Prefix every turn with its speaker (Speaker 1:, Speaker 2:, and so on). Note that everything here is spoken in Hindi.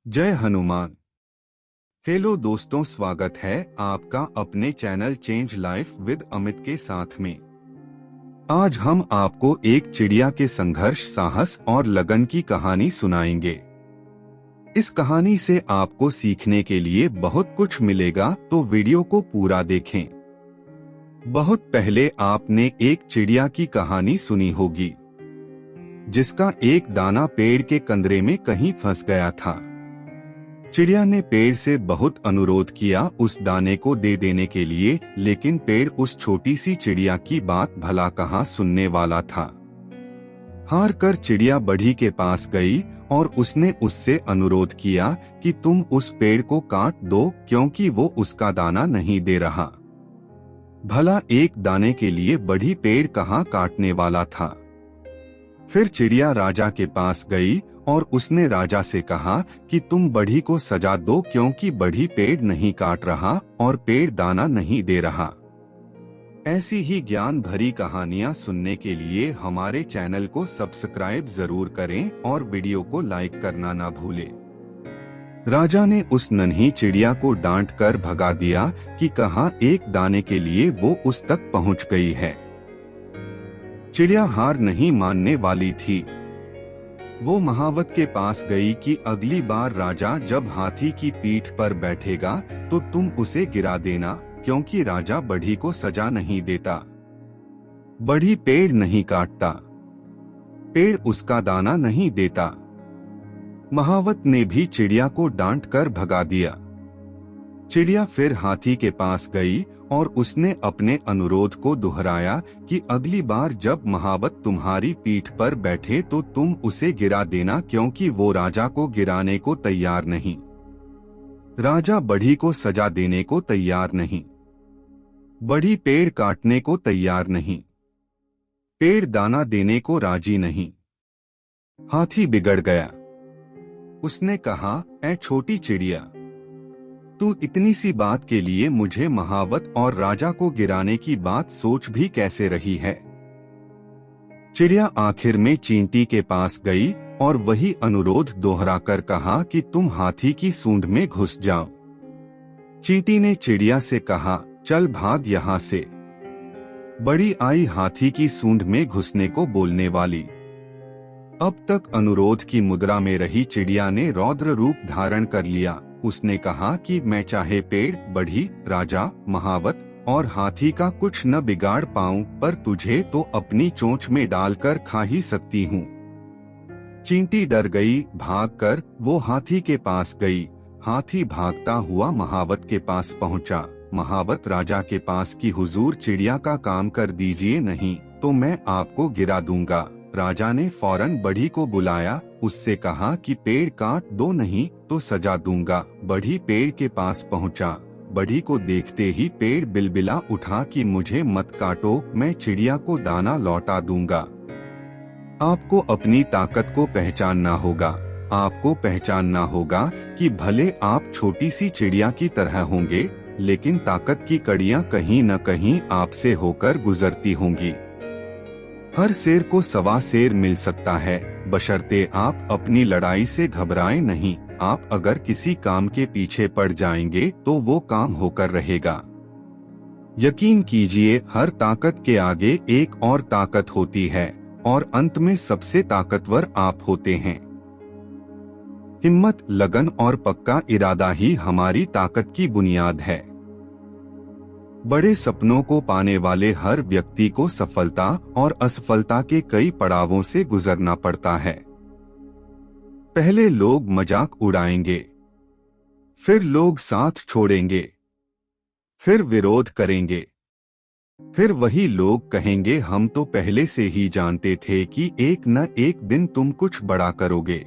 Speaker 1: जय हनुमान। हेलो दोस्तों, स्वागत है आपका अपने channel change life with Amit के साथ में। आज हम आपको एक चिड़िया के संघर्ष, साहस और लगन की कहानी सुनाएंगे। इस कहानी से आपको सीखने के लिए बहुत कुछ मिलेगा, तो वीडियो को पूरा देखें। बहुत पहले आपने एक चिड़िया की कहानी सुनी होगी, जिसका एक दाना पेड़ के कंदरे में कहीं फंस गया था। चिड़िया ने पेड़ से बहुत अनुरोध किया उस दाने को दे देने के लिए, लेकिन पेड़ उस छोटी सी चिड़िया की बात भला कहाँ सुनने वाला था। हार कर चिड़िया बढ़ी के पास गई और उसने उससे अनुरोध किया कि तुम उस पेड़ को काट दो, क्योंकि वो उसका दाना नहीं दे रहा। भला एक दाने के लिए बढ़ी पेड़ कहाँ काटने वाला था। फिर चिड़िया राजा के पास गई और उसने राजा से कहा कि तुम बढ़ी को सजा दो, क्योंकि बढ़ी पेड़ नहीं काट रहा और पेड़ दाना नहीं दे रहा। ऐसी ही ज्ञान भरी कहानियां सुनने के लिए हमारे चैनल को सब्सक्राइब जरूर करें और वीडियो को लाइक करना ना भूलें। राजा ने उस नन्ही चिड़िया को डांट कर भगा दिया कि कहाँ एक दाने के लिए वो उस तक पहुँच गई है। चिड़िया हार नहीं मानने वाली थी। वो महावत के पास गई कि अगली बार राजा जब हाथी की पीठ पर बैठेगा तो तुम उसे गिरा देना, क्योंकि राजा बढ़ी को सजा नहीं देता। बढ़ी पेड़ नहीं काटता, पेड़ उसका दाना नहीं देता। महावत ने भी चिड़िया को डांट कर भगा दिया। चिड़िया फिर हाथी के पास गई और उसने अपने अनुरोध को दोहराया कि अगली बार जब महावत तुम्हारी पीठ पर बैठे तो तुम उसे गिरा देना, क्योंकि वो राजा को गिराने को तैयार नहीं। राजा बढ़ी को सजा देने को तैयार नहीं। बढ़ी पेड़ काटने को तैयार नहीं। पेड़ दाना देने को राजी नहीं। हाथी बिगड़ गया। उसने कहा, ऐ छोटी चिड़िया, तू इतनी सी बात के लिए मुझे महावत और राजा को गिराने की बात सोच भी कैसे रही है। चिड़िया आखिर में चींटी के पास गई और वही अनुरोध दोहराकर कहा कि तुम हाथी की सूंड में घुस जाओ। चींटी ने चिड़िया से कहा, चल भाग यहाँ से। बड़ी आई हाथी की सूंड में घुसने को बोलने वाली। अब तक अनुरोध की मुद्रा में रही चिड़िया ने रौद्र रूप धारण कर लिया। उसने कहा कि मैं चाहे पेड़, बढ़ी, राजा, महावत और हाथी का कुछ न बिगाड़ पाऊं, पर तुझे तो अपनी चोंच में डालकर खा ही सकती हूँ। चींटी डर गई। भागकर वो हाथी के पास गई। हाथी भागता हुआ महावत के पास पहुँचा। महावत राजा के पास कि हुजूर, चिड़िया का काम कर दीजिए, नहीं तो मैं आपको गिरा दूंगा। राजा ने फौरन बढ़ी को बुलाया। उससे कहा कि पेड़ काट दो, नहीं तो सजा दूंगा। बढ़ी पेड़ के पास पहुंचा। बढ़ी को देखते ही पेड़ बिलबिला उठा कि मुझे मत काटो, मैं चिड़िया को दाना लौटा दूंगा। आपको अपनी ताकत को पहचानना होगा। आपको पहचानना होगा कि भले आप छोटी सी चिड़िया की तरह होंगे, लेकिन ताकत की कड़ियां कहीं न कहीं आपसे होकर गुजरती होंगी। हर शेर को सवा शेर मिल सकता है, बशर्ते आप अपनी लड़ाई से घबराएं नहीं। आप अगर किसी काम के पीछे पड़ जाएंगे तो वो काम होकर रहेगा। यकीन कीजिए, हर ताकत के आगे एक और ताकत होती है और अंत में सबसे ताकतवर आप होते हैं। हिम्मत, लगन और पक्का इरादा ही हमारी ताकत की बुनियाद है। बड़े सपनों को पाने वाले हर व्यक्ति को सफलता और असफलता के कई पड़ावों से गुजरना पड़ता है। पहले लोग मजाक उड़ाएंगे, फिर लोग साथ छोड़ेंगे, फिर विरोध करेंगे, फिर वही लोग कहेंगे हम तो पहले से ही जानते थे कि एक न एक दिन तुम कुछ बड़ा करोगे।